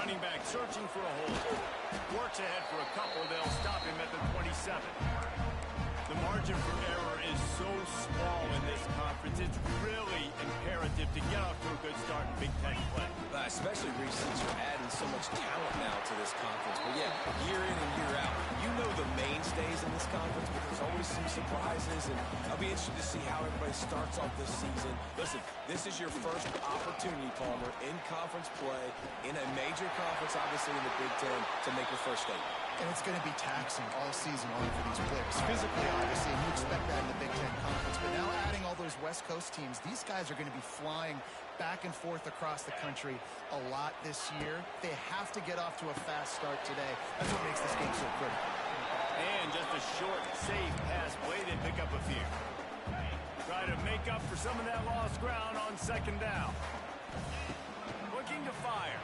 running back searching for a hole. Works ahead for a couple. They'll stop him at the 27. The margin for error is so small in this conference. It's really imperative to get off to a good start in Big Ten play. Especially, Reece, since you're adding so much talent now to this conference. But yeah, year in and year out, you know the mainstays in this conference, but there's always some surprises, and I'll be interested to see how everybody starts off this season. Listen, this is your first opportunity, Palmer, in conference play, in a major conference, obviously in the Big Ten, to make your first statement. And it's going to be taxing all season long for these players. Physically, obviously, and you expect that in the Big Ten Conference. But now adding all those West Coast teams, these guys are going to be flying back and forth across the country a lot this year. They have to get off to a fast start today. That's what makes this game so critical. And just a short, safe pass play. They pick up a few. Try to make up for some of that lost ground on second down. Looking to fire.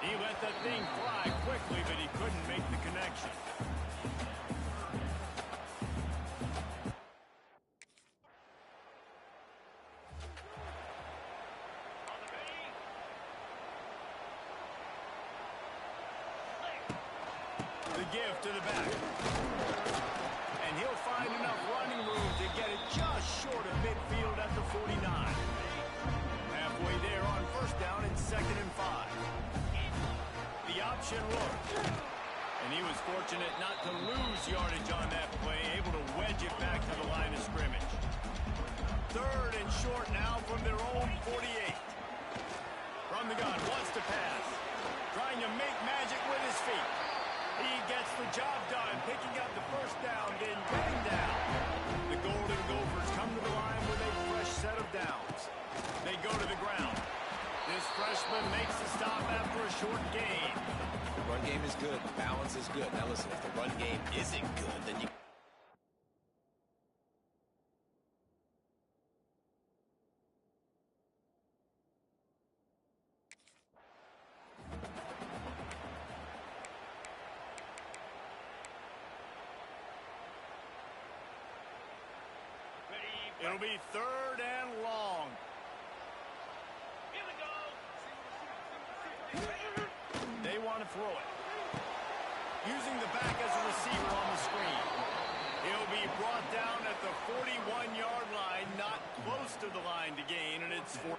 He let that thing fly quickly, but he couldn't make the connection. The give to the back. And he'll find enough running room to get it just short of midfield at the 49. Halfway there on first down and 2nd and 5. The option worked. And he was fortunate not to lose yardage on that play, able to wedge it back to the line of scrimmage. 3rd and short now from their own 48. From the gun, wants to pass. Trying to make magic with his feet. He gets the job done, picking up the first down, then getting down. The Golden Gophers come to the line with a fresh set of downs. They go to the ground. This freshman makes the stop after a short gain. The run game is good. Balance is good. Now listen, if the run game isn't good, then you... It'll be 3rd and long. They want to throw it. Using the back as a receiver on the screen. He'll be brought down at the 41-yard line, not close to the line to gain, and it's 4.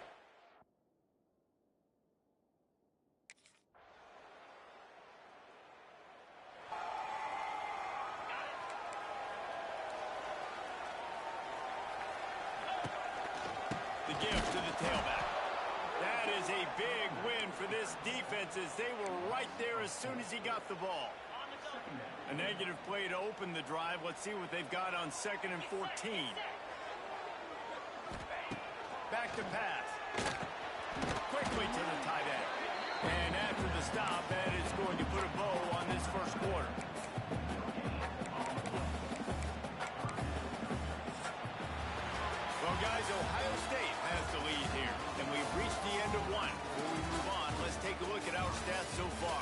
The give to the tailback. That is a big win for this defense as they were right there as soon as he got the ball. A negative play to open the drive. Let's see what they've got on 2nd and 14. Back to pass. Quickly to the tight end. And after the stop, that is going to put a bow on this first quarter. Well, guys, Ohio State has the lead here, and we've reached the end of one. Before we move on, let's take a look at our stats so far.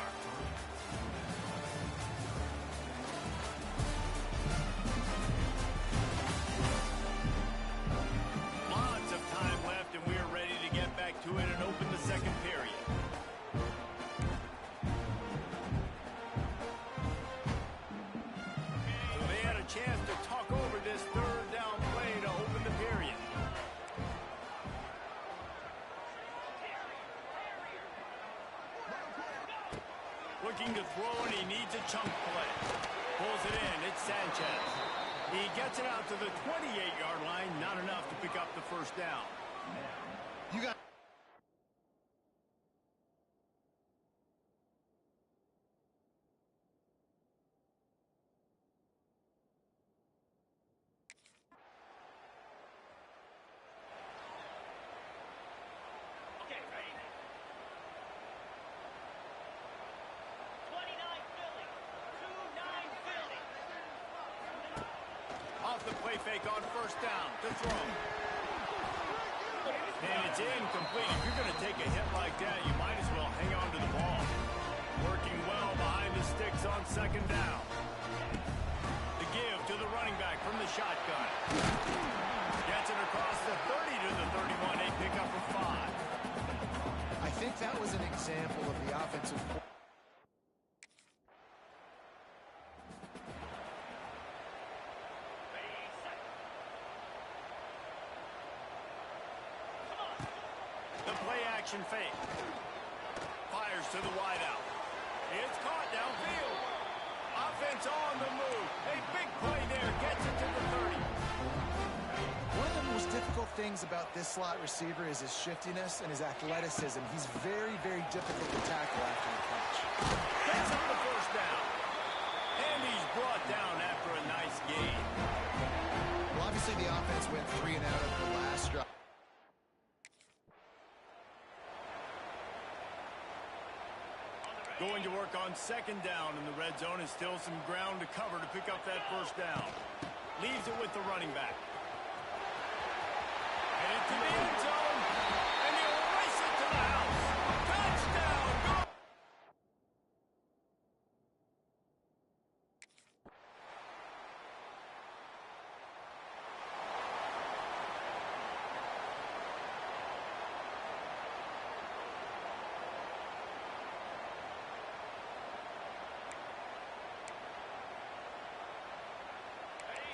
Lots of time left, and we are ready to get back to it and open the second period. So they had a chance to talk over this 3rd down play to open the period. Looking to throw, and he needs a chunk play. Pulls it in. It's Sanchez. He gets it out to the 28-yard line. Not enough to pick up the first down. You got... Okay, ready? 29 Philly. 2-9 Philly. Off the play fake on first down. To throw. And it's incomplete. If you're going to take a hit like that, you might as well hang on to the ball. Working well behind the sticks on 2nd down. The give to the running back from the shotgun. Gets it across the 30 to the 31. They pick up a 5. I think that was an example of the offensive... play-action fake. Fires to the wideout. It's caught downfield. Offense on the move. A big play there. Gets it to the 30. One of the most difficult things about this slot receiver is his shiftiness and his athleticism. He's very, very difficult to tackle after the catch. Picks up the first down. And he's brought down after a nice gain. Well, obviously the offense went 3 and out of the last drive. Going to work on second down in the red zone, and still some ground to cover to pick up that first down. Leaves it with the running back. Headed to the end zone, and he'll race it to the house. Touchdown! Go!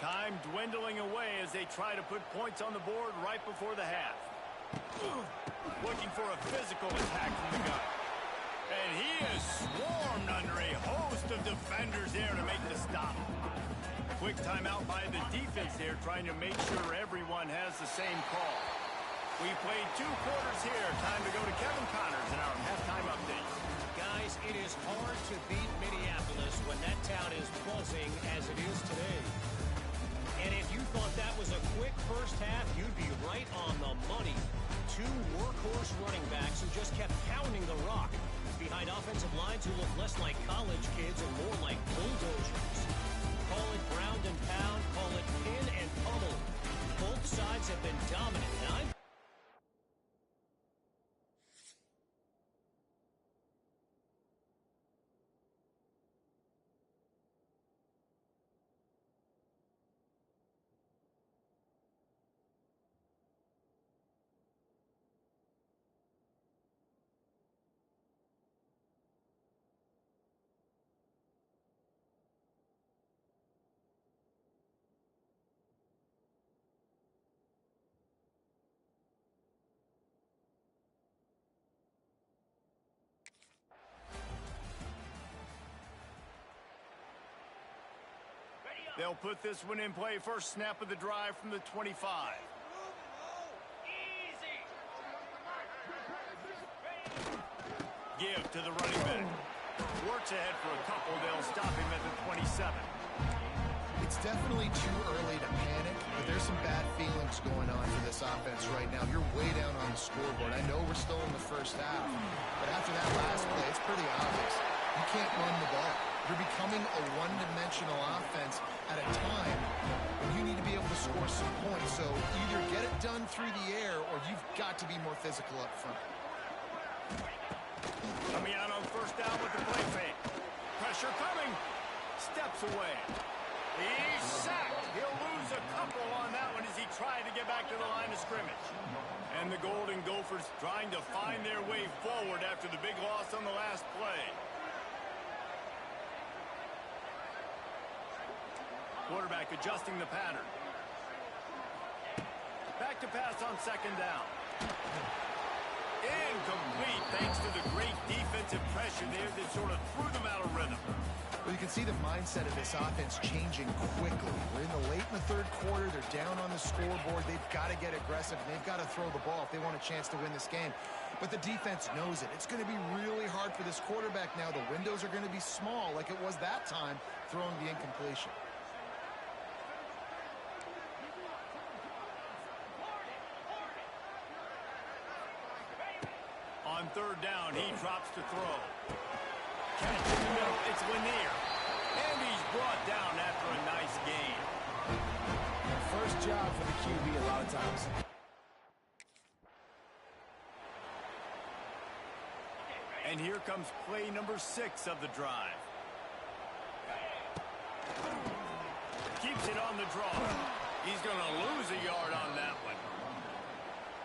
Time dwindling away as they try to put points on the board right before the half. Looking for a physical attack from the gun. And he is swarmed under a host of defenders there to make the stop. Quick timeout by the defense there, trying to make sure everyone has the same call. We played 2 quarters here. Time to go to Kevin Connors in our halftime update. Guys, it is hard to beat Minneapolis when that town is buzzing as it is today. And if you thought that was a quick first half, you'd be right on the money. 2 workhorse running backs who just kept pounding the rock behind offensive lines who look less like college kids and more like bulldozers. Call it ground and pound, call it pin and pummel. Both sides have been dominant. Now, They'll put this one in play. First snap of the drive from the 25. Easy. Give to the running back. Works ahead for a couple. They'll stop him at the 27. It's definitely too early to panic, but there's some bad feelings going on for this offense right now. You're way down on the scoreboard. I know we're still in the first half, but after that last play, it's pretty obvious. You can't run the ball. You're becoming a one-dimensional offense at a time when you need to be able to score some points. So either get it done through the air or you've got to be more physical up front. Coming out on first down with the play fake. Pressure coming. Steps away. He's sacked. He'll lose a couple on that one as he tried to get back to the line of scrimmage. And the Golden Gophers trying to find their way forward after the big loss on the last play. Quarterback adjusting the pattern. Back to pass on second down. Incomplete thanks to the great defensive pressure there that sort of threw them out of rhythm. Well, you can see the mindset of this offense changing quickly. We're in the late in the third quarter. They're down on the scoreboard. They've got to get aggressive. They've got to throw the ball if they want a chance to win this game. But the defense knows it. It's going to be really hard for this quarterback now. The windows are going to be small like it was that time throwing the incompletion. On third down, he drops to throw. Catch in the middle, it's Lanier. And he's brought down after a nice gain. First job for the QB a lot of times. And here comes play number 6 of the drive. Keeps it on the draw. He's going to lose a yard on that one.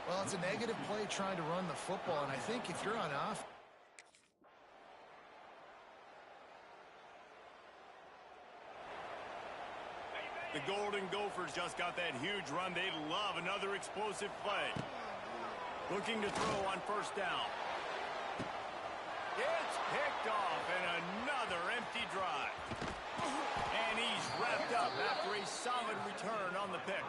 Well, it's a negative play trying to run the football, and I think if you're on off. The Golden Gophers just got that huge run. They'd love another explosive play. Looking to throw on first down. It's picked off and another empty drive. And he's wrapped up after a solid return on the pick.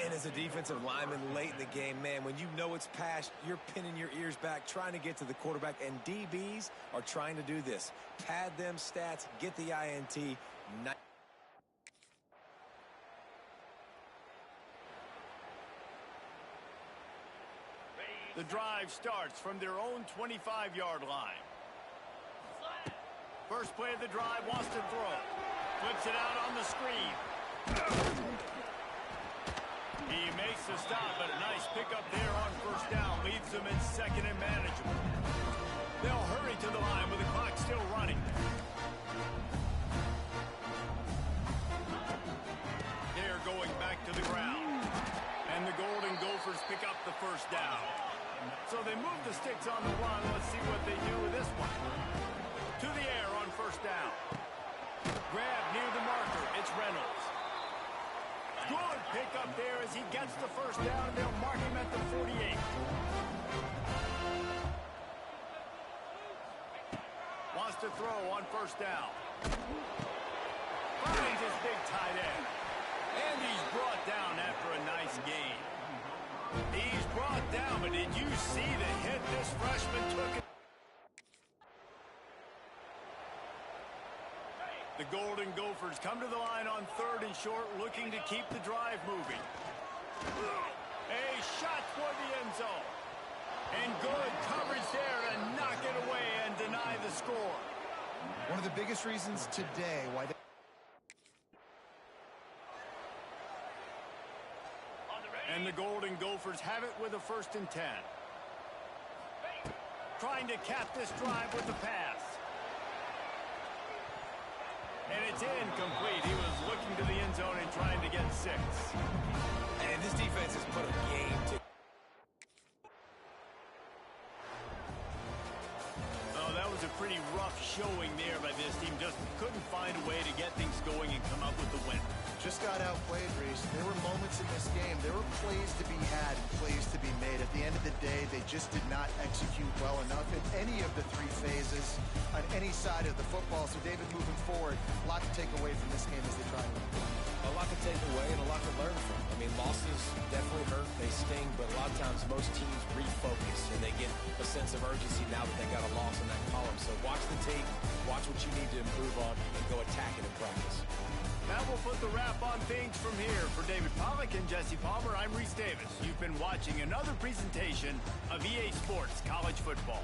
And as a defensive lineman late in the game, man, when you know it's passed, you're pinning your ears back, trying to get to the quarterback, and DBs are trying to do this. Pad them stats, get the INT. The drive starts from their own 25-yard line. First play of the drive, wants to throw. Flips it out on the screen. He makes the stop, but a nice pickup there on first down. Leaves them in second and manageable. They'll hurry to the line with the clock still running. They're going back to the ground. And the Golden Gophers pick up the first down. So they move the sticks on the run. Let's see what they do with this one. To the air on first down. Grab near the marker. It's Reynolds. Good pick up there as he gets the first down, and they'll mark him at the 48. Wants to throw on first down. Finds his big tight end. And he's brought down after a nice gain. He's brought down, but did you see the hit this freshman took? The Golden Gophers come to the line on third and short, looking to keep the drive moving. A shot toward the end zone. And good coverage there to knock it away and deny the score. One of the biggest reasons today why they... And the Golden Gophers have it with a 1st and 10. Trying to cap this drive with the pass. And it's incomplete. He was looking to the end zone and trying to get 6. And this defense has put a game to... Oh, that was a pretty rough showing there by this team. Just couldn't find a way to get things going and come up with the win. Just got outplayed, Reese. There were moments in this game. There were plays to be had and plays to be made. At the end of the day, they just did not execute well enough in any of the 3 phases on any side of the football. So, David, moving forward, a lot to take away from this game as they try to win. A lot to take away and a lot to learn from. I mean, losses definitely hurt. They sting, but a lot of times most teams refocus and they get a sense of urgency now that they got a loss in that column. So watch the tape, watch what you need to improve on, and go attack it in practice. That will put the wrap on things from here. For David Pollack and Jesse Palmer, I'm Reese Davis. You've been watching another presentation of EA Sports College Football.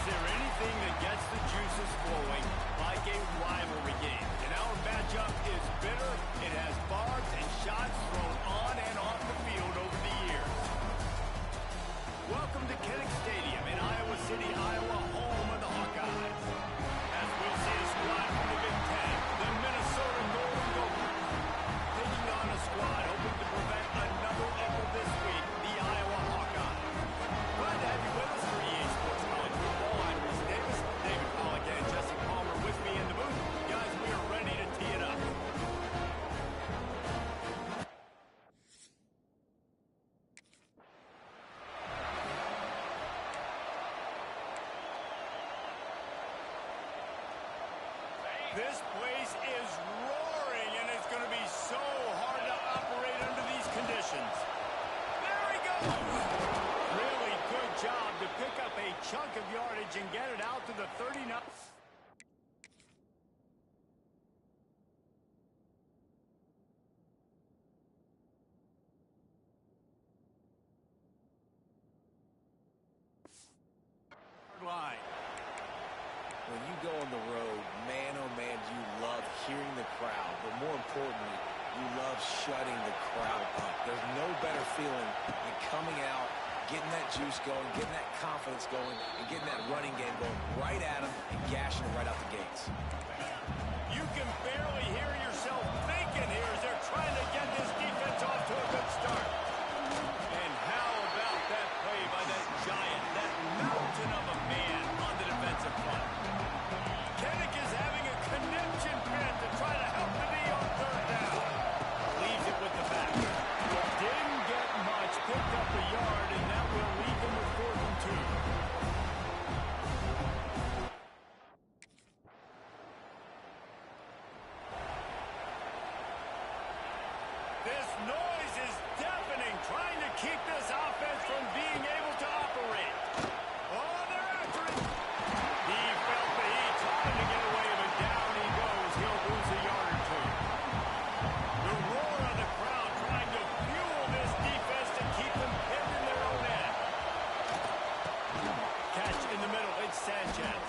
Is there anything that gets the juices flowing like a rivalry game? And our matchup is bitter. It has barbs and shots thrown on and off the field over the years. Welcome to Kinnick Stadium in Iowa City, Iowa, home of the Hawkeyes. As we'll see a squad from the Big Ten, the Minnesota Golden Gophers, taking on a squad hoping to prevent another echo this week, the Iowa Hawkeyes. Glad to have you with us for EA Sports College Football. I'm Chris Davis, David Pollack, and Jesse Palmer with me in the booth. Guys, we are ready to tee it up. This place is roaring, and it's going to be so hard to operate under these conditions. There he goes! Really good job to pick up a chunk of yardage and get it out to the 39. Line. When you go on the road, man, oh man, you love hearing the crowd. But more importantly, you love shutting the crowd up. There's no better feeling than coming out, getting that juice going, getting that confidence going, and getting that running game going right at them and gashing them right out the gates. You can barely hear yourself thinking here as they're trying to get this defense off to a good start. And how about that play by that giant, that mountain of a man on the defensive front? Kinnick is having a conniption pen to try to help the knee on third down. Leaves it with the back. Didn't get much, picked up a yard, and that will leave them with 4th and 2. This noise is deafening, trying to keep this offense from being able to operate. Oh, they're after it. He felt the heat, trying to get away, but down he goes. He'll lose a yard or two. The roar of the crowd trying to fuel this defense to keep them pinned in their own end. Catch in the middle, it's Sanchez.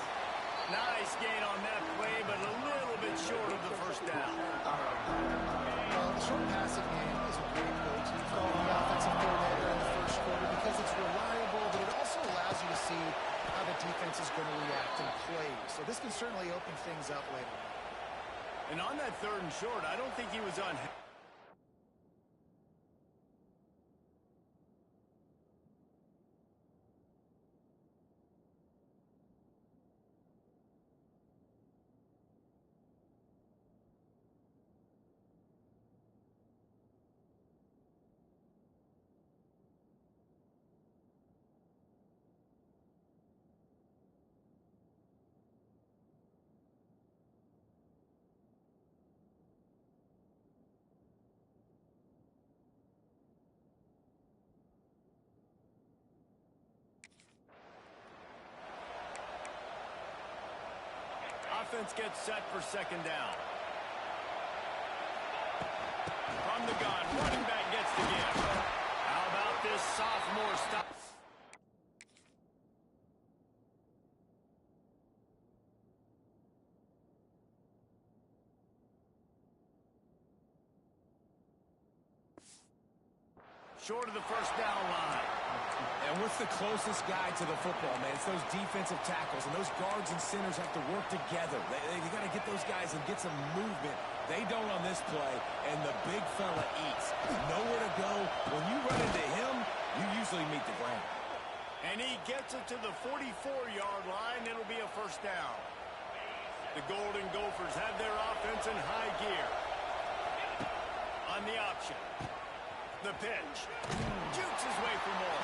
Nice gain on that play, but a little bit short of the first down. The short passing game is a great go-to for the offensive coordinator in the first quarter because it's reliable, but it also allows you to see how the defense is going to react and play. So this can certainly open things up later. And on that 3rd and short, I don't think he was on. Offense gets set for 2nd down. From the gun, running back gets the give. How about this sophomore stop? Short of the first down line. And what's the closest guy to the football, man? It's those defensive tackles, and those guards and centers have to work together. They got to get those guys and get some movement. They don't on this play, and the big fella eats. Nowhere to go. When you run into him, you usually meet the ground. And he gets it to the 44-yard line. It'll be a first down. The Golden Gophers have their offense in high gear. On the option. The pitch. Jukes his way for more.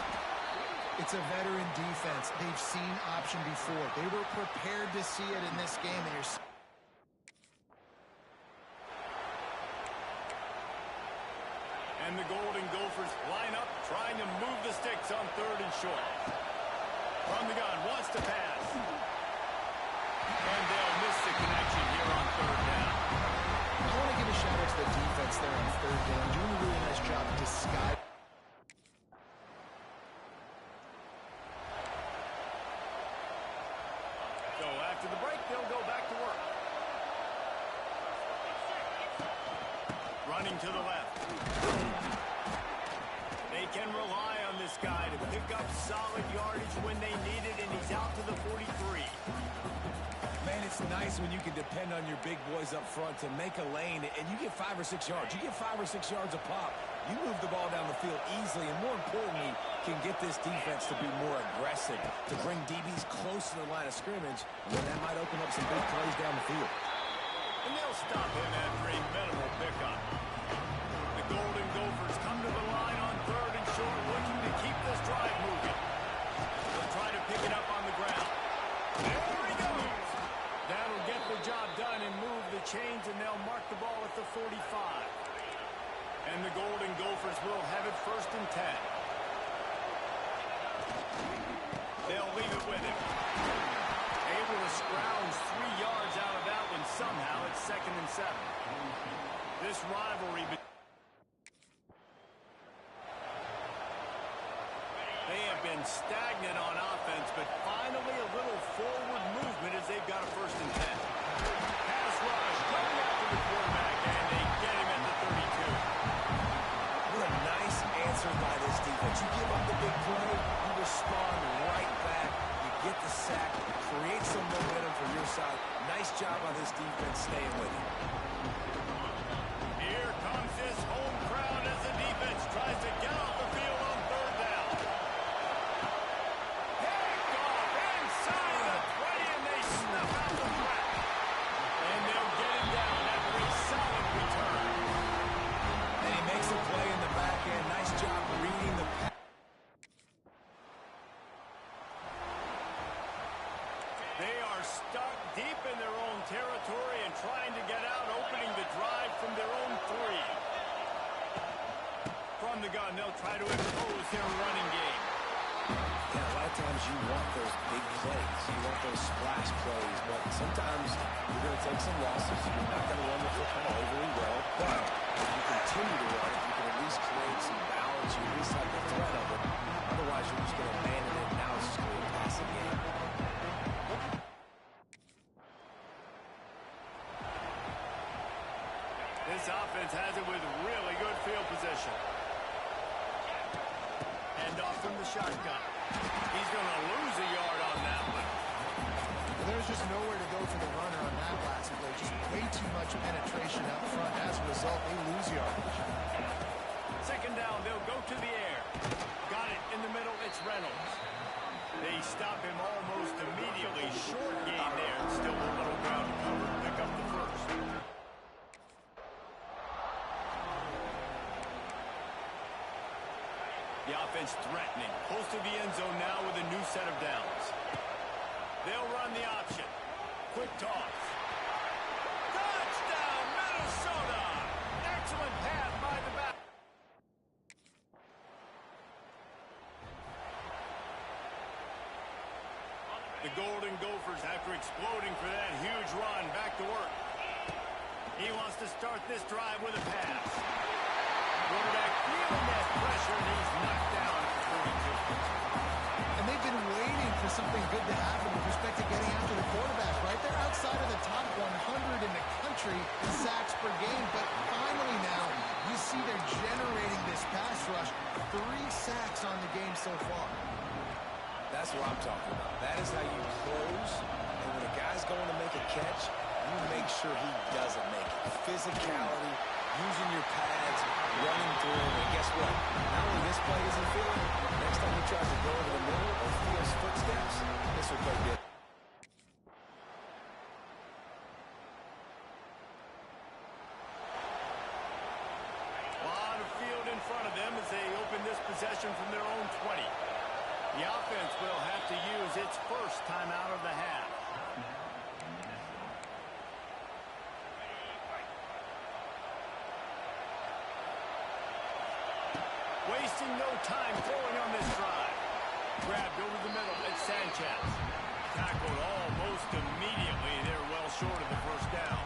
It's a veteran defense. They've seen option before. They were prepared to see it in this game. And the Golden Gophers line up, trying to move the sticks on 3rd and short. From the gun, wants to pass. And they'll miss the connection here on 3rd down. I want to give a shout out to the defense there on 3rd down. Doing a really nice job disguising. Running to the left. They can rely on this guy to pick up solid yardage when they need it, and he's out to the 43. Man, it's nice when you can depend on your big boys up front to make a lane, and you get 5 or 6 yards. You get 5 or 6 yards a pop. You move the ball down the field easily, and more importantly, can get this defense to be more aggressive, to bring DBs close to the line of scrimmage, and then that might open up some big plays down the field. And they'll stop him after a minimal pickup. The Golden Gophers come to the line on 3rd and short, looking to keep this drive moving. They'll try to pick it up on the ground. There he goes. That'll get the job done and move the chains, and they'll mark the ball at the 45. And the Golden Gophers will have it 1st and 10. They'll leave it with him. Able to scrounge 3 yards out of that one somehow. It's 2nd and 7. This rivalry... They have been stagnant on offense, but finally a little forward movement as they've got a 1st and 10. Pass rush coming after the quarterback, and they get him at the 32. What a nice answer by this defense. You give up the big play, you respond right back, you get the sack, create some momentum for your side. Nice job on this defense staying with it. Here comes this home crowd as the defense tries to get off the field on 3rd down. Picked off inside the 20, and they snuff out the threat. And they'll get him down after a solid return. And he makes a play in the back end. Nice job reading the pass. They are stuck deep in their own territory and trying to get out, opening the drive from their own 3. From the gun, they'll try to impose their running game. Yeah, a lot of times you want those big plays. You want those splash plays, but sometimes you're going to take some losses. You're not going to run the football overly well, but if you continue to run it, you can at least create some balance. You at least have the threat of it. Otherwise, you're just going to abandon it. Now it's just going to be a passing game. This offense has it with really good field position. And off from the shotgun. He's going to lose a yard on that one. Well, there's just nowhere to go for the runner on that last play. Just way too much penetration out front. As a result, they lose yardage. 2nd down, they'll go to the air. Got it in the middle, it's Reynolds. They stop him almost immediately. Short gain there. Still a little ground to cover. Pick up the 1st. The offense threatening. Close to the end zone now with a new set of downs. They'll run the option. Quick toss. Touchdown, Minnesota! Excellent pass by the back. The Golden Gophers, after exploding for that huge run, back to work. He wants to start this drive with a pass. Quarterback feeling that pressure, and he's knocked down at the 42. And they've been waiting for something good to happen with respect to getting after the quarterback, right? They're outside of the top 100 in the country in sacks per game, but finally now you see they're generating this pass rush. 3 sacks on the game so far. That's what I'm talking about. That is how you close. And when a guy's going to make a catch, you make sure he doesn't make it. Physicality, using your pads, running through him, and guess what? Not only this play isn't feeling, next time he tries to go over the middle or feels footsteps, this will play good. A lot of field in front of them as they open this possession from their own 20. The offense will have to use its 1st timeout of the half. Wasting no time throwing on this drive. Grabbed over the middle at Sanchez. Tackled almost immediately. They're well short of the 1st down.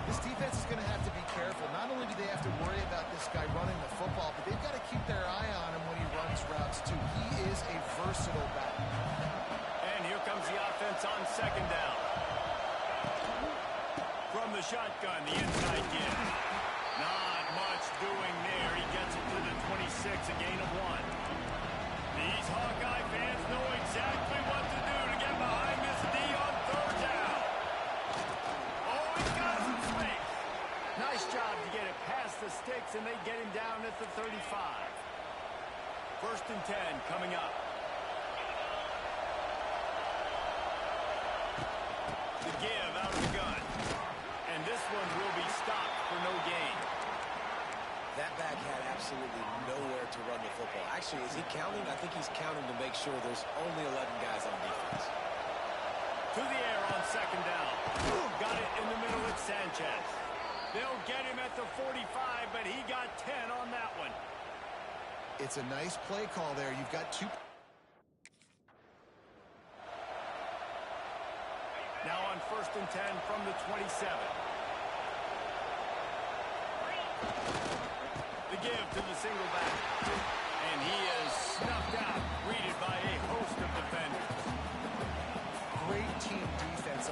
This defense is going to have to be careful. Not only do they have to worry about this guy running the football, but they've got to keep their eye on him when he runs routes too. He is a versatile back. And here comes the offense on 2nd down. From the shotgun, the inside give. job to get it past the sticks, and they get him down at the 35. 1st and 10 coming up. The give out of the gun. And this one will be stopped for no gain. That back had absolutely nowhere to run the football. Actually, is he counting? I think he's counting to make sure there's only 11 guys on defense. To the air on 2nd down. Got it in the middle at Sanchez. They'll get him at the 45, but he got 10 on that one. It's a nice play call there. You've got two. Now on 1st and 10 from the 27. The give to the single back. And he is snuffed out, greeted by a host of defenders. Great team defense.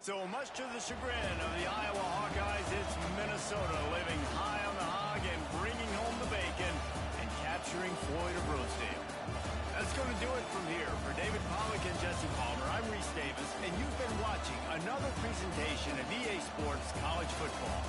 So much to the chagrin of the Iowa Hawkeyes, it's Minnesota living high on the hog and bringing home the bacon and capturing Floyd of Rosedale. That's going to do it from here. For David Pollack and Jesse Palmer, I'm Reese Davis, and you've been watching another presentation of EA Sports College Football.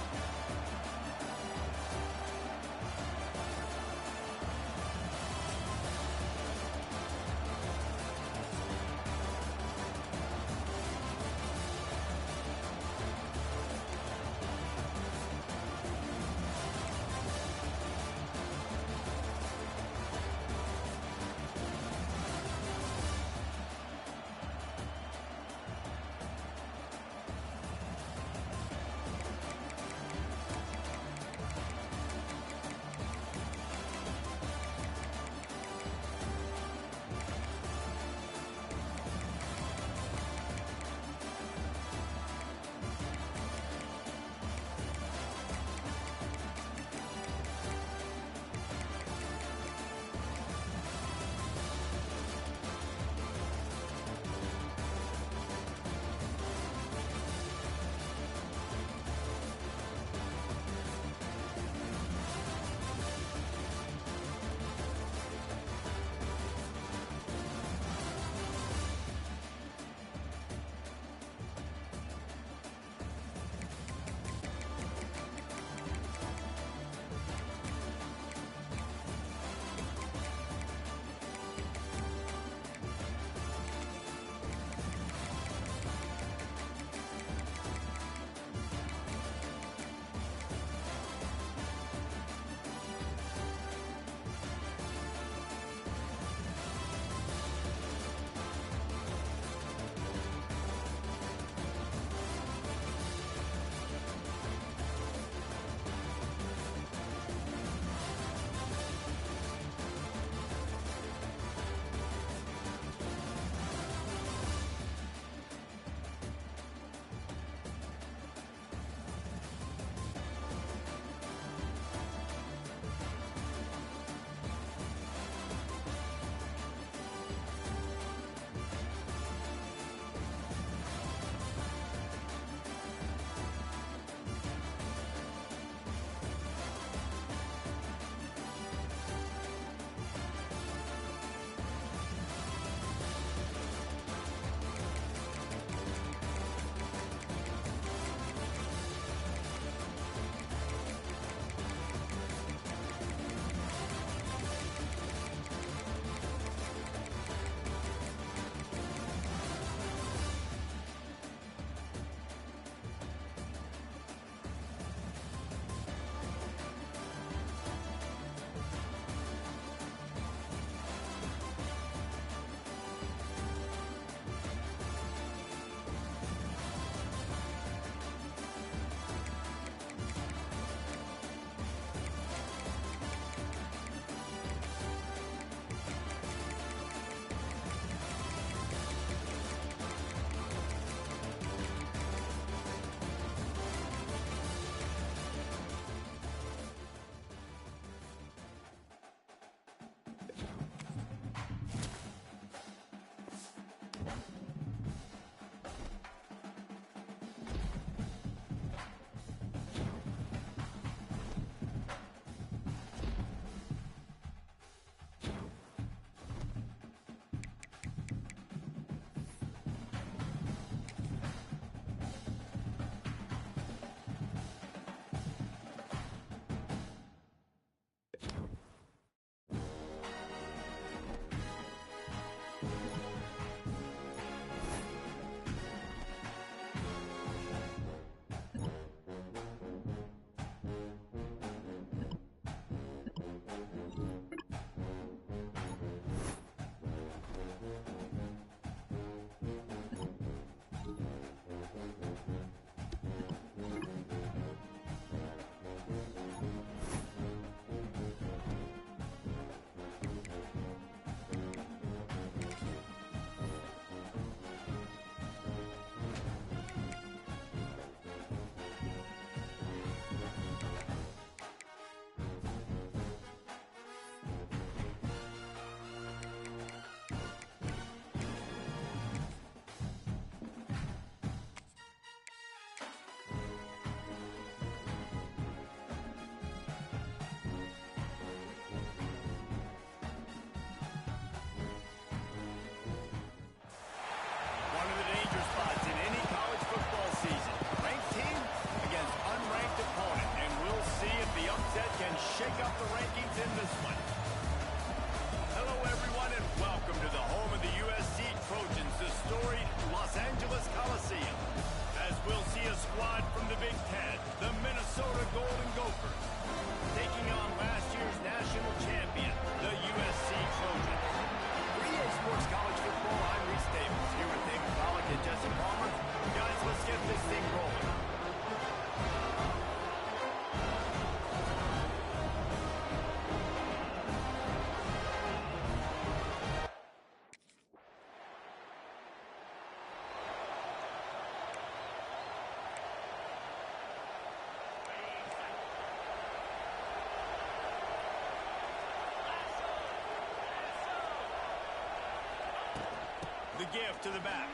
The give to the back.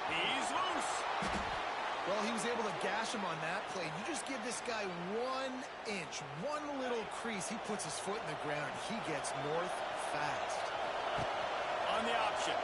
He's loose. Well, he was able to gash him on that play. You just give this guy 1 inch, one little crease. He puts his foot in the ground. He gets north fast. On the option.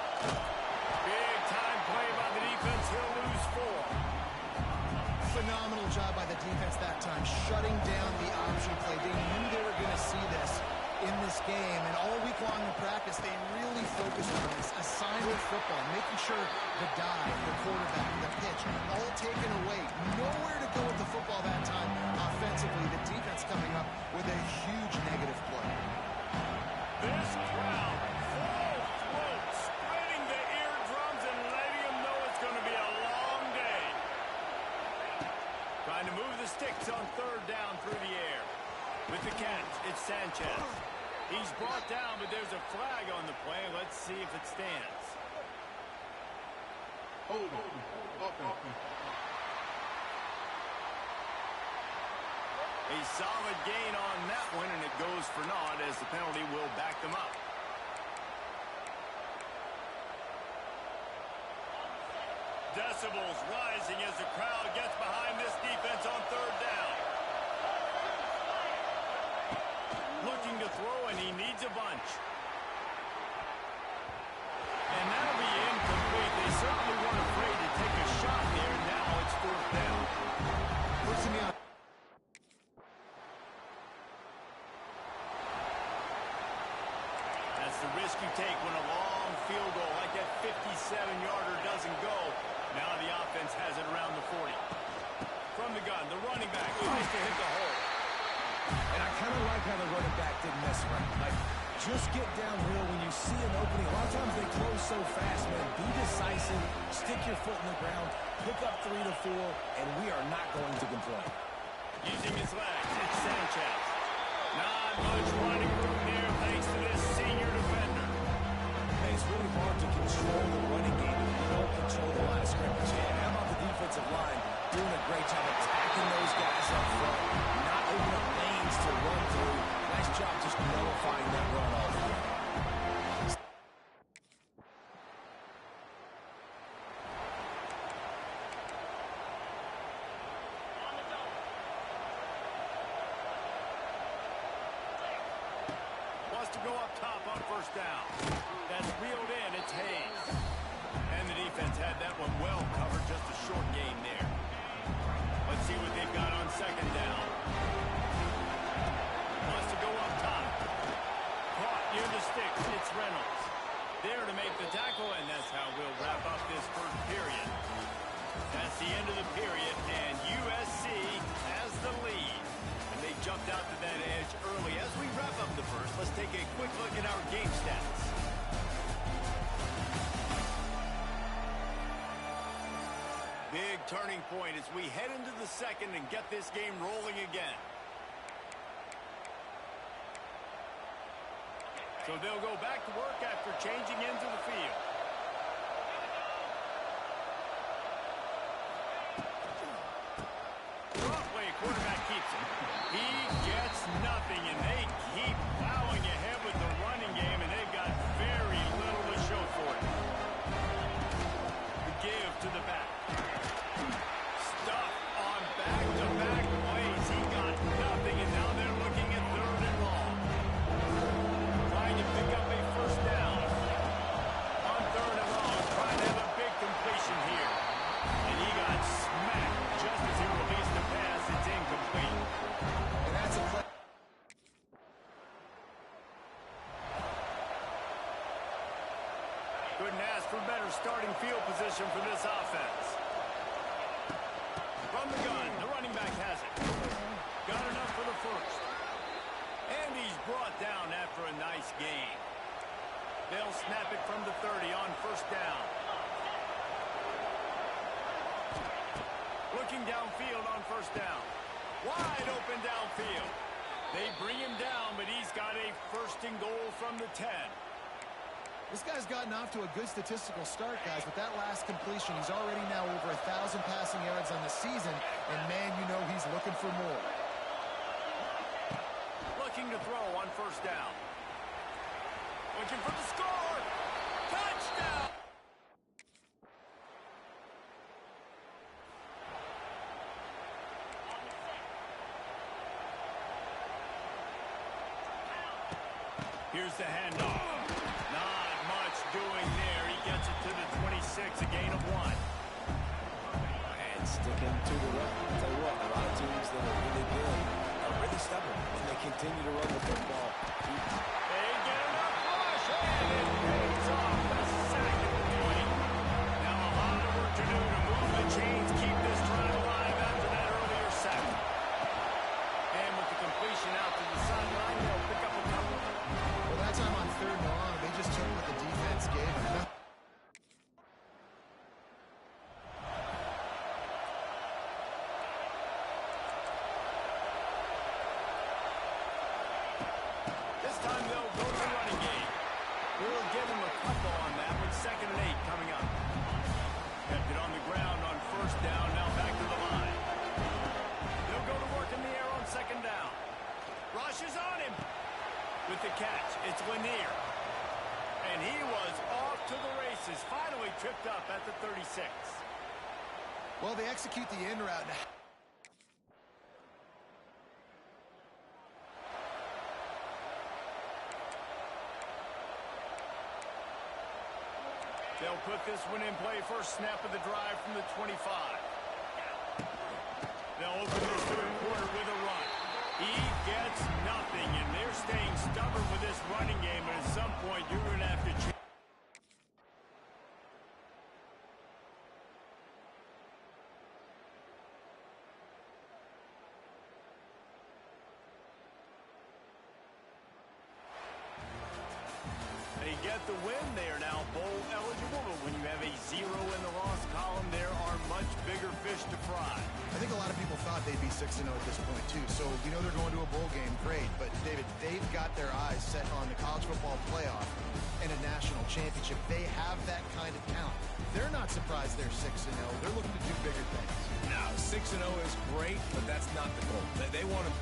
Big time play by the defense. He'll lose 4. Phenomenal job by the defense that time, shutting down the option play. They knew they were going to see this in this game, and all week long in practice, they really focused on this assignment football, making sure the dive, the quarterback, the pitch, all taken away. Nowhere to go with the football that time offensively. The defense coming up with a huge negative play. This crowd, full throat, spreading the eardrums and letting them know it's going to be a long day. Trying to move the sticks on 3rd down through the air. With the catch, it's Sanchez. He's brought down, but there's a flag on the play. Let's see if it stands. Hold on. A solid gain on that one, and it goes for naught as the penalty will back them up. Decibels rising as the crowd gets behind this defense on 3rd down. Looking to throw, and he needs a bunch. And that'll be incomplete. They certainly weren't afraid to take a shot there. Now it's 4th down. Pushing me on. That's the risk you take when a long field goal like that 57-yarder doesn't go. Now the offense has it around the 40. From the gun, the running back tries to hit the hole. And I kind of like how the running back didn't mess around. Like, just get downhill when you see an opening. A lot of times they close so fast, man. Be decisive, stick your foot in the ground, pick up 3 to 4, and we are not going to complain. Using his legs, it's Sanchez. Not much running room there thanks to this senior defender. Hey, it's really hard to control the running game if you don't control the line of scrimmage. And how about the defensive line doing a great job attacking those guys up front, not opening up lanes to run through. Nice job just nullifying that run altogether. Wants to go up top on 1st down. That's reeled in. It's Hayes. And the defense had that one well covered. Just a short gain there. Let's see what they've got on 2nd down. Wants to go up top. Caught near the sticks. It's Reynolds. There to make the tackle, and that's how we'll wrap up this 1st period. That's the end of the period, and USC has the lead. And they jumped out to that edge early. As we wrap up the 1st, let's take a quick look at our game stats. Big turning point as we head into the 2nd and get this game rolling again. So they'll go back to work after changing into the field. Roughly, quarterback keeps it. He gets nothing, and they keep plowing ahead with the running game, and they've got very little to show for it. The give to the back. Stuff on back-to-back plays. He got nothing, and now they're looking at 3rd and long. Trying to pick up a 1st down. On 3rd and long, trying to have a big completion here. And he got smacked just as he released the pass. It's incomplete. And that's a play. Couldn't ask for better starting field position for this offense. From the gun, the running back has it. Got enough for the 1st. And he's brought down after a nice gain. They'll snap it from the 30 on 1st down. Looking downfield on 1st down. Wide open downfield. They bring him down, but he's got a 1st and goal from the 10. This guy's gotten off to a good statistical start, guys. With that last completion, he's already now over 1,000 passing yards on the season, and man, you know he's looking for more. Looking to throw on 1st down. Looking for the score. Touchdown! Here's the handoff. Not much doing there. He gets it to the 26, a gain of 1. And sticking to the run. I'll tell you what, a lot of teams that are really good are really stubborn, and they continue to run the football. They get enough rush, and it pays off the sack at the 20. Now a lot of work to do to move the chains, keep this drive alive after that earlier sack. And with the completion out to the sideline, they'll pick up a couple. Well, that time on 3rd and long, they just took what the defense gave them. This time they'll go to the running game. We'll give them a couple on that with 2nd and 8 coming up. Kept it on the ground on 1st down, now back to the line. They'll go to work in the air on 2nd down. Rush is on him. With the catch, it's Lanier. And he was off to the races, finally tripped up at the 36. Well, they execute the in route. They'll put this one in play first snap of the drive from the 25. They'll open this 3rd quarter with a run. He gets nothing, and they're staying stubborn with this running game, but at some point you're going to have to change. They get the win. They are now bowl eligible, but when you have a 0 in the loss column, there are much bigger fish to fry. I think a lot of people thought they'd be 6-0 at this point, too. So, you know they're going to a bowl game, great. But, David, they've got their eyes set on the college football playoff and a national championship. They have that kind of talent. They're not surprised they're 6-0. They're looking to do bigger things. Now, 6-0 is great, but that's not the goal. They want to...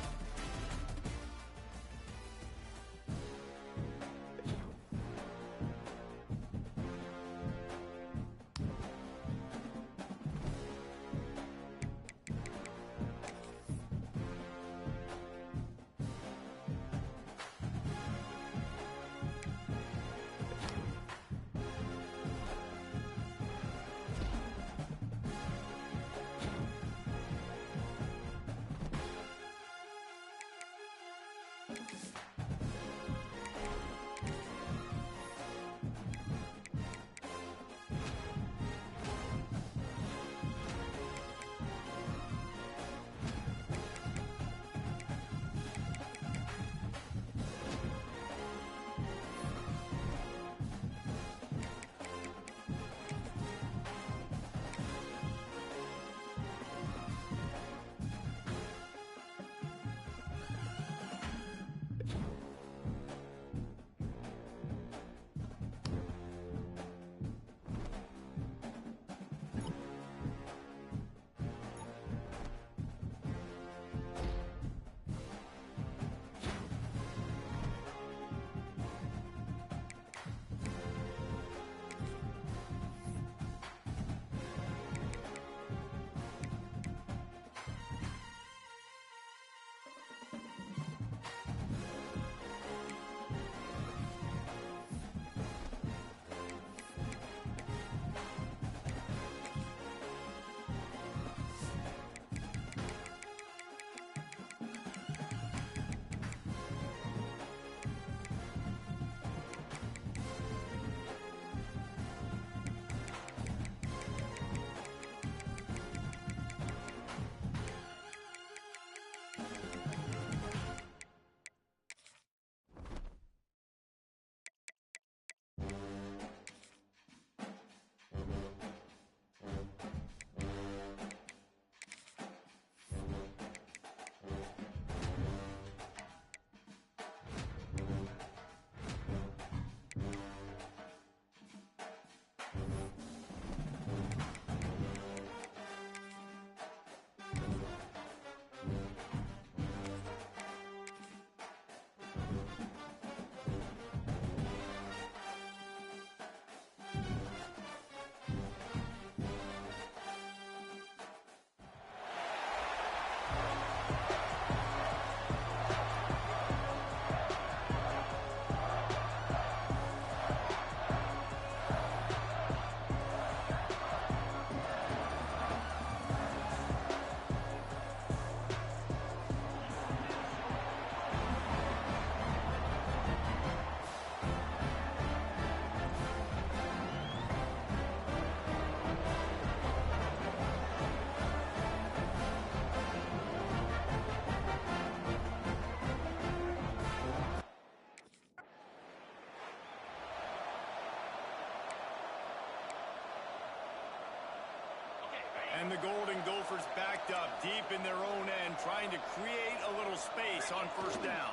And the Golden Gophers backed up deep in their own end, trying to create a little space on first down.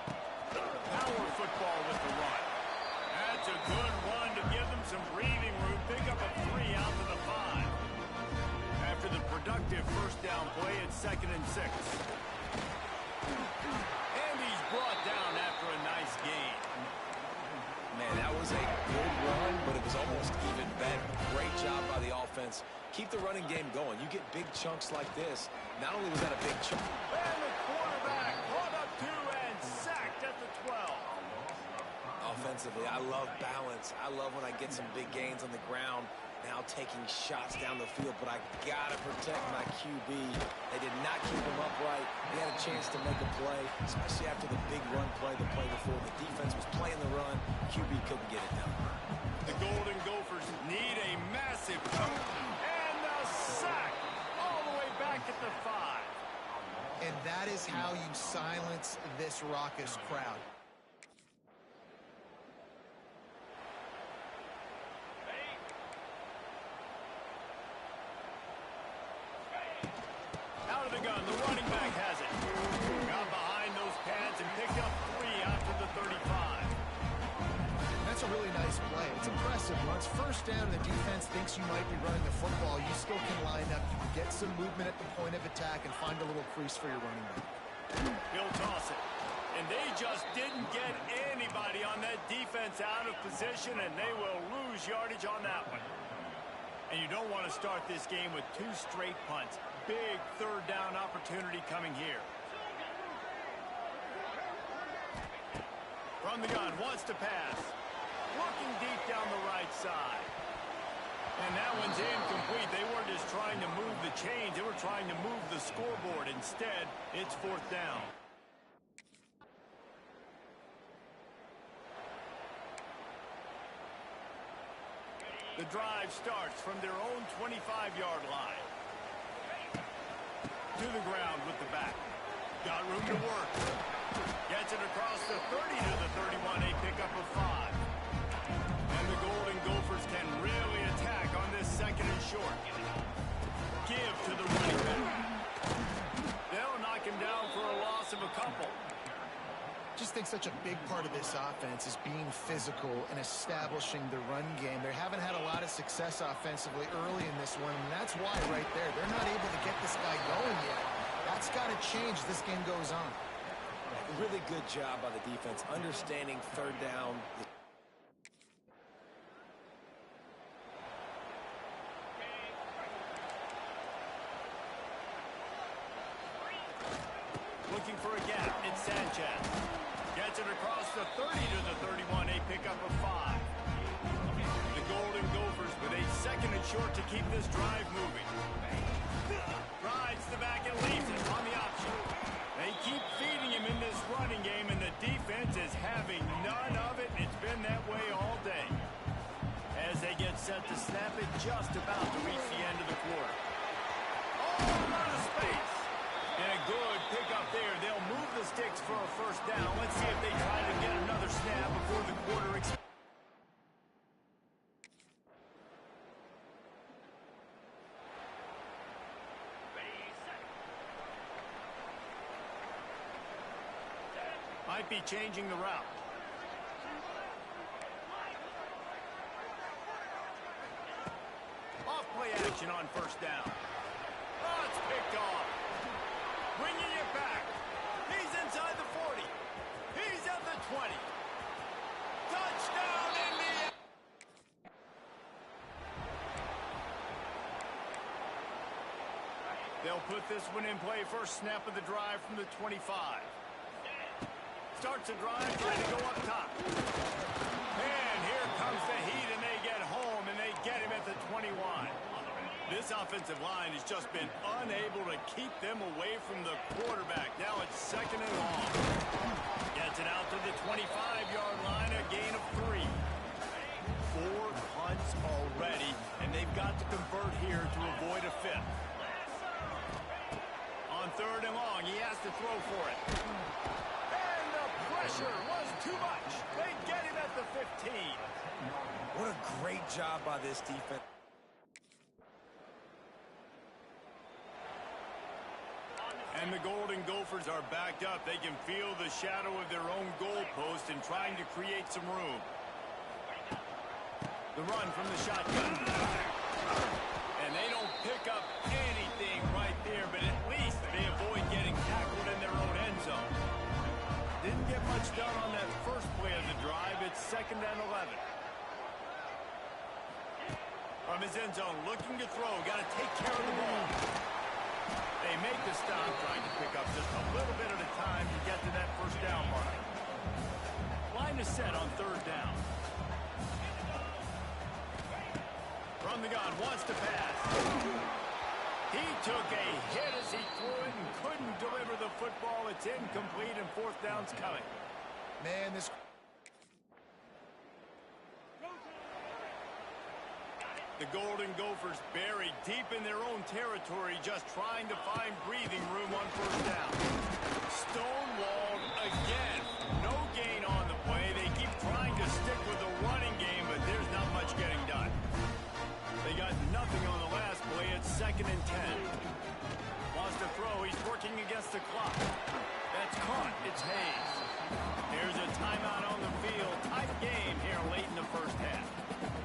Power football with the run. That's a good run to give them some breathing room. Pick up a 3 out to the 5. After the productive first down play, it's 2nd and 6. And he's brought down after a nice gain. Man, that was a good run, but it was almost even better. Great job by the offense. Keep the running game going. You get big chunks like this. Not only was that a big chunk. And the quarterback caught up 2 and sacked at the 12. Offensively, I love balance. I love when I get some big gains on the ground. Now taking shots down the field, but I got to protect my QB. They did not keep him upright. He had a chance to make a play, especially after the big run play the play before. The defense was playing the run. QB couldn't get it done. The Golden Gophers need a massive chunk. And a sack all the way back at the 5. And that is how you silence this raucous crowd. Out of the gun, the running back has it. Got behind those pads and picked up 3 after the 35. That's a really nice play. It's impressive. Once first down, the defense thinks you might be running the football. You still can line up. You can get some movement at the point of attack and find a little crease for your running back. He'll toss it. And they just didn't get anybody on that defense out of position, and they will lose yardage on that one. And you don't want to start this game with 2 straight punts. Big third down opportunity coming here. From the gun, wants to pass. Looking deep down the right side. And that one's incomplete. They weren't just trying to move the chains. They were trying to move the scoreboard. Instead, it's 4th down. The drive starts from their own 25-yard line. To the ground with the back. Got room to work. Gets it across the 30 to the 31. A pickup of 5. And the Golden Gophers can really attack on this 2nd and short. Give to the running back. They'll knock him down for a loss of a couple. Just think such a big part of this offense is being physical and establishing the run game. They haven't had a lot of success offensively early in this one, and that's why right there, they're not able to get this guy going yet. That's got to change as this game goes on. Really good job by the defense, understanding third down. Looking for a gap. It's Sanchez. Gets it across the 30 to the 31. A pickup of 5. The Golden Gophers with a 2nd and short to keep this drive moving. Rides the back and leaves it on the option. They keep feeding him in this running game, and the defense is having none of it. It's been that way all day. As they get set to snap it, just about to reach the end of the quarter. Oh, out of space. And a good pickup there. They'll move the sticks for a first down. Let's see if they try to get another snap before the quarter expires. Might be changing the route. Off play action on first down. Oh, it's picked off. Bringing it back. He's inside the 40. He's at the 20. Touchdown, Indiana! They'll put this one in play. First snap of the drive from the 25. Starts a drive, trying to go up top. And here comes the heat, and they get home, and they get him at the 21. This offensive line has just been unable to keep them away from the quarterback. Now it's 2nd and long. Gets it out to the 25-yard line, a gain of 3. 4 punts already, and they've got to convert here to avoid a 5th. On 3rd and long, he has to throw for it. And the pressure was too much. They get him at the 15. What a great job by this defense. And the Golden Gophers are backed up. They can feel the shadow of their own goalpost and trying to create some room. The run from the shotgun. And they don't pick up anything right there, but at least they avoid getting tackled in their own end zone. Didn't get much done on that first play of the drive. It's 2nd and 11. From his end zone, looking to throw. Got to take care of the ball. They make the stop, trying to pick up just a little bit at a time to get to that first down mark. Line is set on 3rd down. From the gun, wants to pass. He took a hit as he threw it and couldn't deliver the football. It's incomplete and 4th down's coming. Man, this... The Golden Gophers buried deep in their own territory, just trying to find breathing room on 1st down. Stonewalled again. No gain on the play. They keep trying to stick with the running game, but there's not much getting done. They got nothing on the last play. It's 2nd and 10. Wants to throw. He's working against the clock. That's caught. It's Hayes. Here's a timeout on the field. Tight game here late in the first half.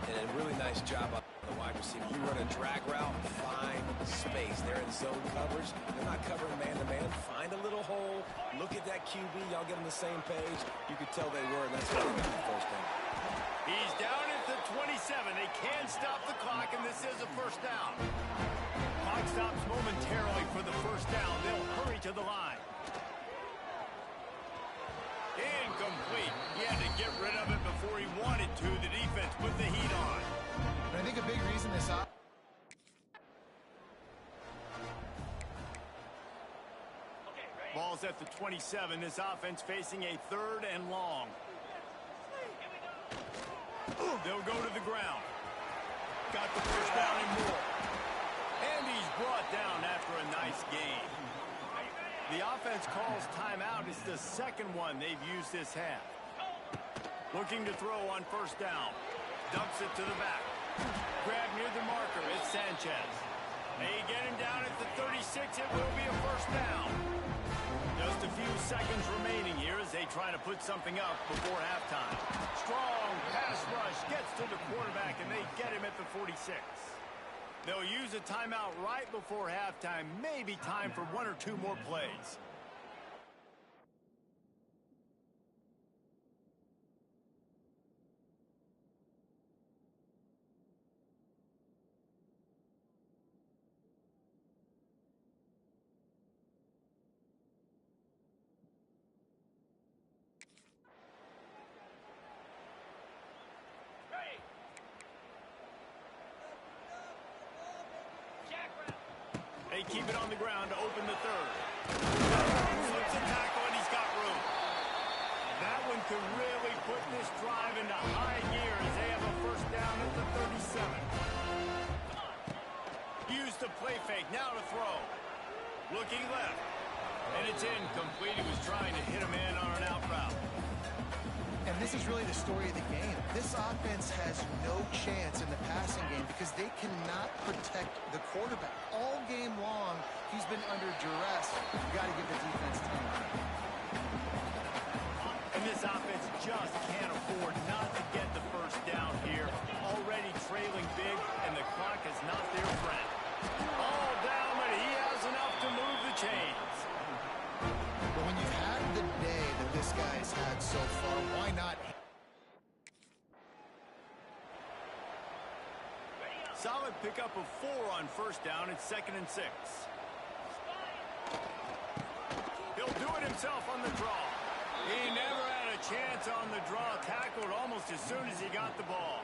And a really nice job on the wide receiver. You run a drag route, find space. They're in zone coverage. They're not covering man-to-man. Find a little hole. Look at that QB. Y'all get on the same page. You could tell they were, and that's why they got the first down. He's down at the 27. They can stop the clock, and this is a 1st down. Clock stops momentarily for the 1st down. They'll hurry to the line. Incomplete. He had to get rid of it before he wanted to. The defense put the heat on. And I think a big reason this... Ball's at the 27. This offense facing a 3rd and long. They'll go to the ground. Got the 1st down and more. And he's brought down after a nice gain. The offense calls timeout. It's the 2nd one they've used this half. Looking to throw on 1st down. Dumps it to the back. Grab near the marker. It's Sanchez. They get him down at the 36. It will be a 1st down. Just a few seconds remaining here as they try to put something up before halftime. Strong pass rush gets to the quarterback, and they get him at the 46. They'll use a timeout right before halftime. Maybe time for 1 or 2 more plays. They keep it on the ground to open the 3rd. Flips a tackle, and he's got room. That one could really put this drive into high gear as they have a 1st down at the 37. Use the play fake. Now to throw. Looking left. And it's incomplete. He was trying to hit a man on an out route. And this is really the story of the game. This offense has no chance in the passing game because they cannot protect the quarterback. All game long, he's been under duress. You've got to give the defense time. And this offense just can't afford not to get the 1st down here. Already trailing big, and the clock is not their friend. All down, but he has enough to move the chains. But when you've had the day that this guy's had so far, why not? Solid pickup of 4 on 1st down. It's 2nd and 6. He'll do it himself on the draw. He never had a chance on the draw. Tackled almost as soon as he got the ball.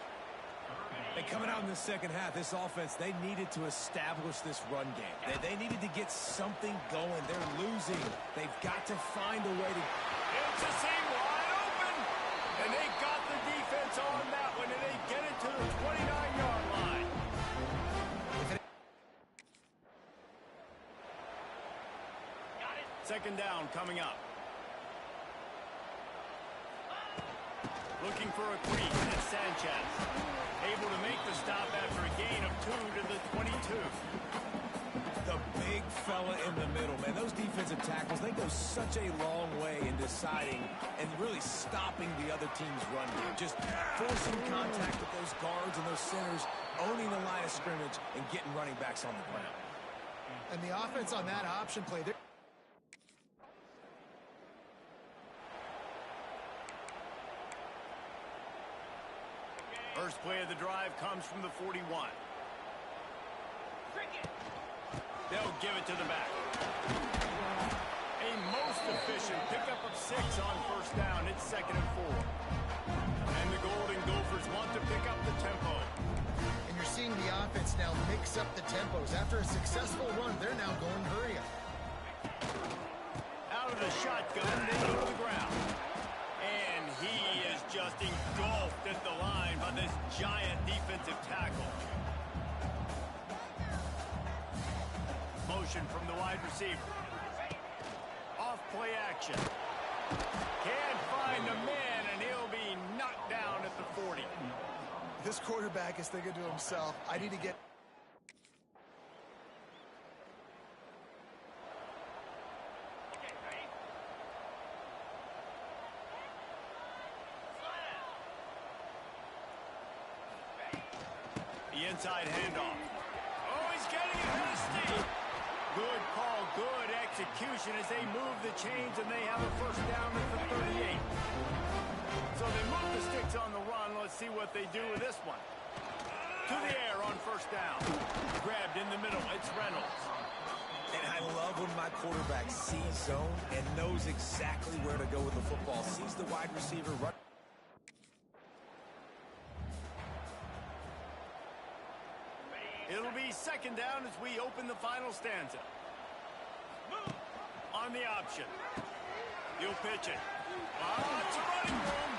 And coming out in the second half, this offense, they needed to establish this run game. They needed to get something going. They're losing. They've got to find a way to... It's a seam wide open. And they got the defense on that one, and they get it to the 29-yard line. 2nd down coming up. Looking for a crease, and it's Sanchez. Able to make the stop after a gain of 2 to the 22. The big fella in the middle, man. Those defensive tackles, they go such a long way in deciding and really stopping the other team's run game. Just forcing contact with those guards and those centers, owning the line of scrimmage, and getting running backs on the ground. And the offense on that option play, First play of the drive comes from the 41. They'll give it to the back. A most efficient pickup of 6 on first down. It's 2nd and 4. And the Golden Gophers want to pick up the tempo. and you're seeing the offense now mix up the tempos. After a successful run, they're now going hurry up. Out of the shotgun, they go to the ground. And he is just engulfed at the line by this giant defensive tackle. Motion from the wide receiver. Off play action. Can't find a man, and he'll be knocked down at the 40. This quarterback is thinking to himself, I need to get... The inside handoff. Oh, he's getting it to Steve. Good call, good execution as they move the chains, and they have a first down at the 38. So they move the sticks on the run. Let's see what they do with this one. To the air on first down. Grabbed in the middle. It's Reynolds. And I love when my quarterback sees zone and knows exactly where to go with the football. Sees the wide receiver run. It'll be second down as we open the final stanza. On the option. He'll pitch it. Oh, it's a running room.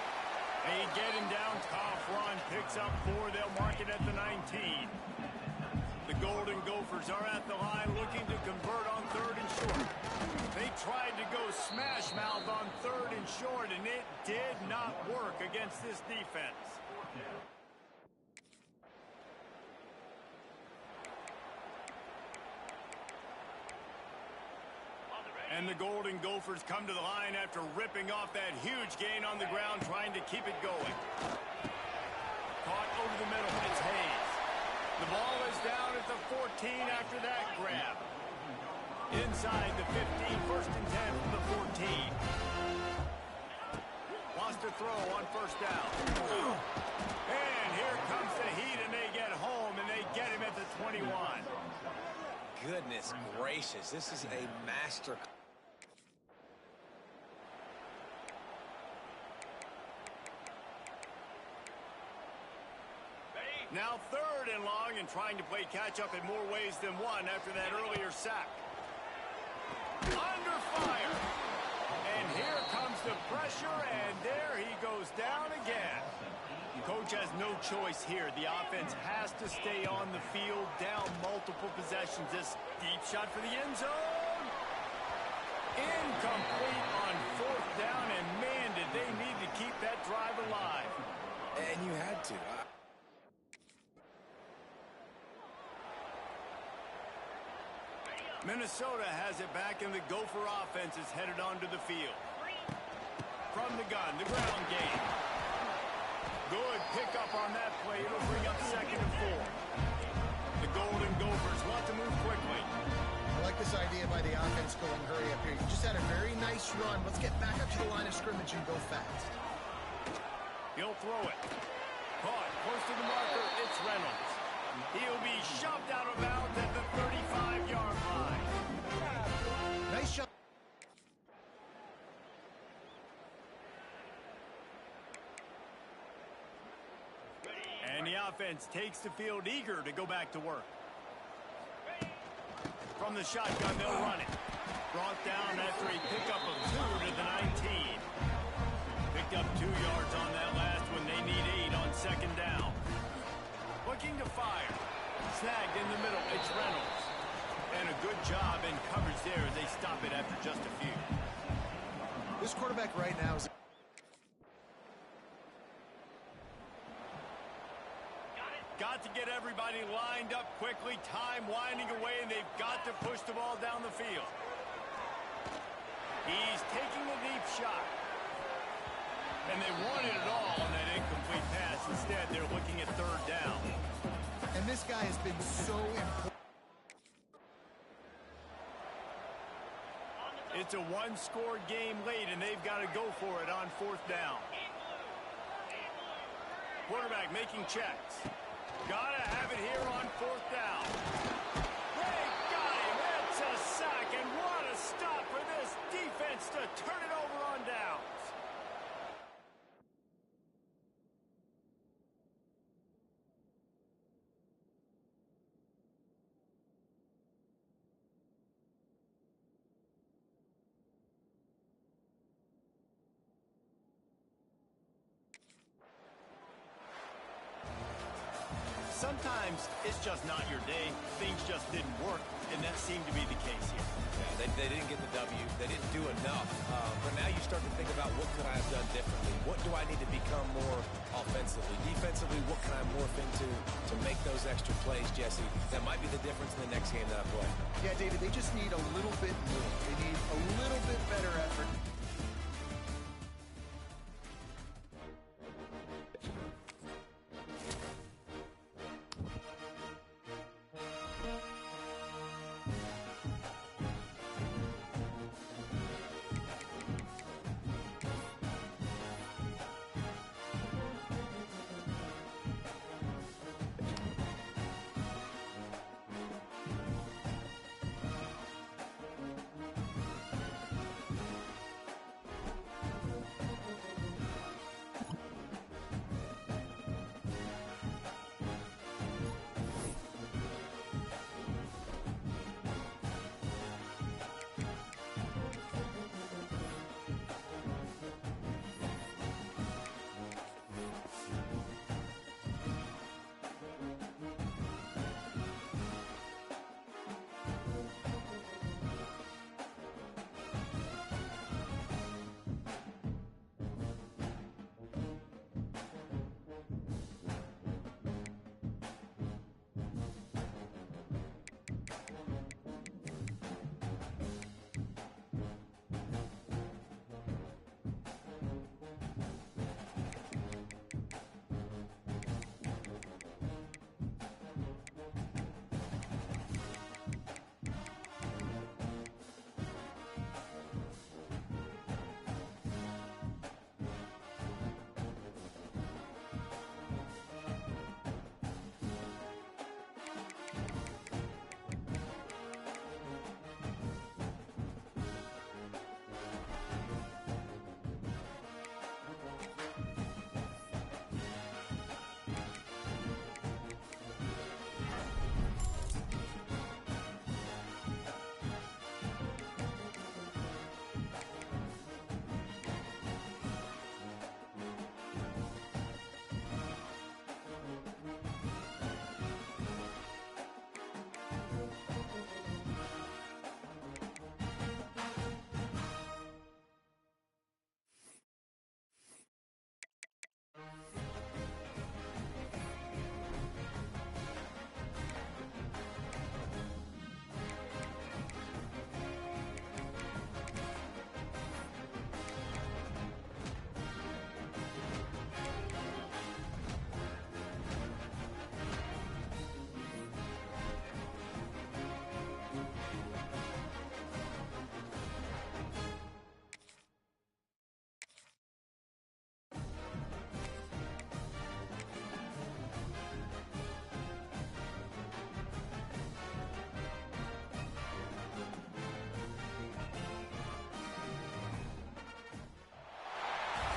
They get him down. Tough run. Picks up 4. They'll mark it at the 19. The Golden Gophers are at the line looking to convert on 3rd and short. They tried to go smash mouth on 3rd and short, and it did not work against this defense. And the Golden Gophers come to the line after ripping off that huge gain on the ground, trying to keep it going. Caught over the middle. It's Hayes. The ball is down at the 14 after that grab. Inside the 15, 1st and 10 from the 14. Wants to throw on first down. And here comes the heat, and they get home, and they get him at the 21. Goodness gracious, this is a master. Now 3rd and long, and trying to play catch-up in more ways than one after that earlier sack. Under fire. And here comes the pressure, and there he goes down again. Coach has no choice here. The offense has to stay on the field, down multiple possessions. This deep shot for the end zone. Incomplete on 4th down, and man, did they need to keep that drive alive. And you had to. Minnesota has it back, and the Gopher offense is headed onto the field. From the gun, the ground game. Good pickup on that play. It'll bring up 2nd and 4. The Golden Gophers want to move quickly. I like this idea by the offense going hurry up here. You just had a very nice run. Let's get back up to the line of scrimmage and go fast. He'll throw it. Caught close to the marker. It's Reynolds. He'll be shoved out of bounds at the 35-yard line. Nice shot. And the offense takes the field, eager to go back to work. From the shotgun, they'll run it. Brought down after a pickup of 2 to the 19. Picked up 2 yards on that last one. They need 8 on 2nd down. Looking to fire. Snagged in the middle. It's Reynolds. And a good job in coverage there as they stop it after just a few. This quarterback right now is... Got to get everybody lined up quickly, time winding away, and they've got to push the ball down the field. He's taking a deep shot. And they wanted it all on that incomplete pass. Instead, they're looking at third down. And this guy has been so important. It's a one-score game late, and they've got to go for it on fourth down. Quarterback making checks. Gotta have it here on fourth down. They got him. It's a sack, and what a stop for this defense to turn it over on downs. Sometimes it's just not your day. Things just didn't work, and that seemed to be the case here. Yeah, they didn't get the W. They didn't do enough. But now you start to think about what could I have done differently? What do I need to become more offensively? Defensively, what can I morph into to make those extra plays, Jesse? That might be the difference in the next game that I play. Yeah, David, they just need a little bit more. They need a little bit better effort.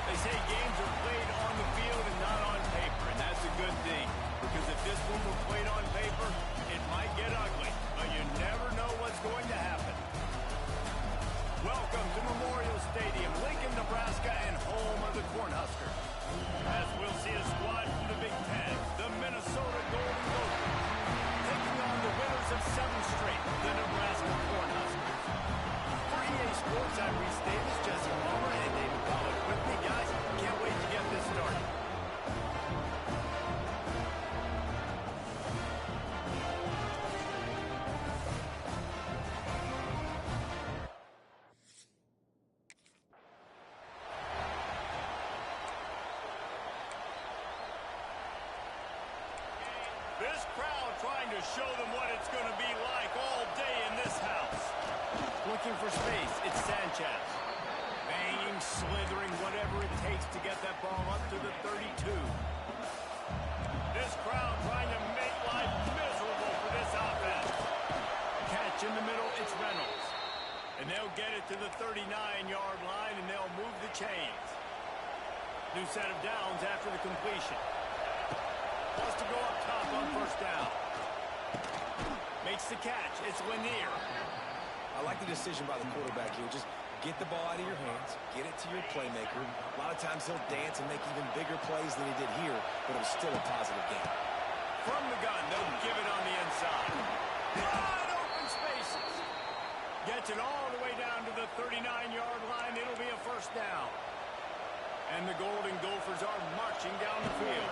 They say games are played on the field and not on paper, and that's a good thing, because if this one were played on paper, it might get ugly, but you never know what's going to happen. Welcome to Memorial Stadium, Lincoln, Nebraska, and home of the Cornhuskers. As we'll see a squad from the Big Ten, the Minnesota Golden Gophers, taking on the winners of 7 straight, the Nebraska Cornhuskers. For EA Sports, I'm Reese Davis, Jesse Palmer, and David Pollack with me, guys. Can't wait to get this started. trying to show them what it's going to be like all day in this house. Looking for space, it's Sanchez. Banging, slithering, whatever it takes to get that ball up to the 32. This crowd trying to make life miserable for this offense. Catch in the middle, it's Reynolds. And they'll get it to the 39-yard line, and they'll move the chains. New set of downs after the completion. Wants to go up top on first down. Makes the catch. It's Lanier. I like the decision by the quarterback here. Just get the ball out of your hands, get it to your playmaker. A lot of times he'll dance and make even bigger plays than he did here, but it was still a positive game. From the gun, they'll give it on the inside. Wide open spaces. Gets it all the way down to the 39-yard line. It'll be a first down. And the Golden Gophers are marching down the field.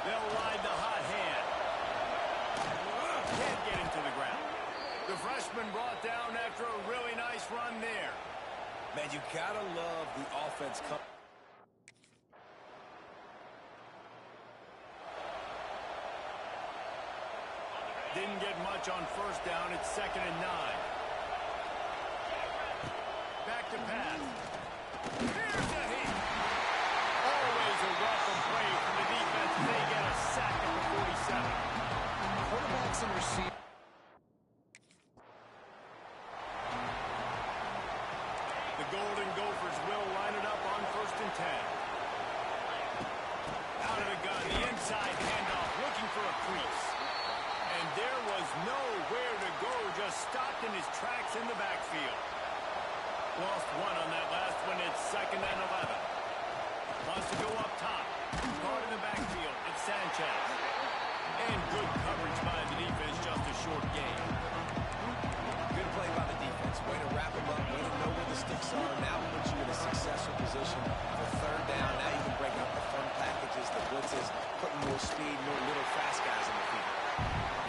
They'll ride the hot hand. Can't get him to the ground. The freshman brought down after a really nice run there. Man, you gotta love the offense. Didn't get much on first down. It's 2nd and 9. Back to pass. Here's a hit. Always a welcome play from the defense. They get a sack at the 47. Quarterbacks and receivers. The Golden Gophers will line it up on 1st and 10. Out of the gun, the inside handoff, looking for a crease. And there was nowhere to go, just stopped in his tracks in the backfield. Lost one on that last one. It's 2nd and 11. Wants to go up top. Caught in the backfield. It's Sanchez. And good coverage by the defense, just a short game. Good play by the defense. Way to wrap him up, way to know where the sticks are. Now puts you in a successful position for 3rd down. Now you can break up the fun packages, the blitzes, putting more speed, more little fast guys in the field.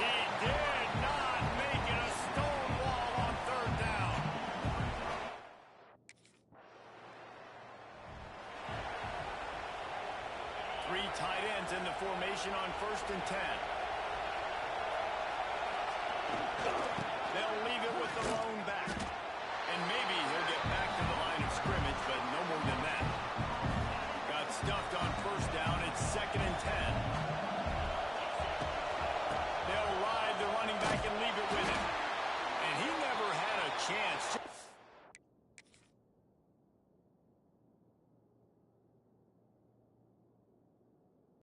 He did not make it a stone wall on 3rd down. Three tight ends in the formation on 1st and 10. They'll leave it with the lone back. And maybe he'll get back to the line of scrimmage, but no more than that. Got stuffed on first down. It's 2nd and 10.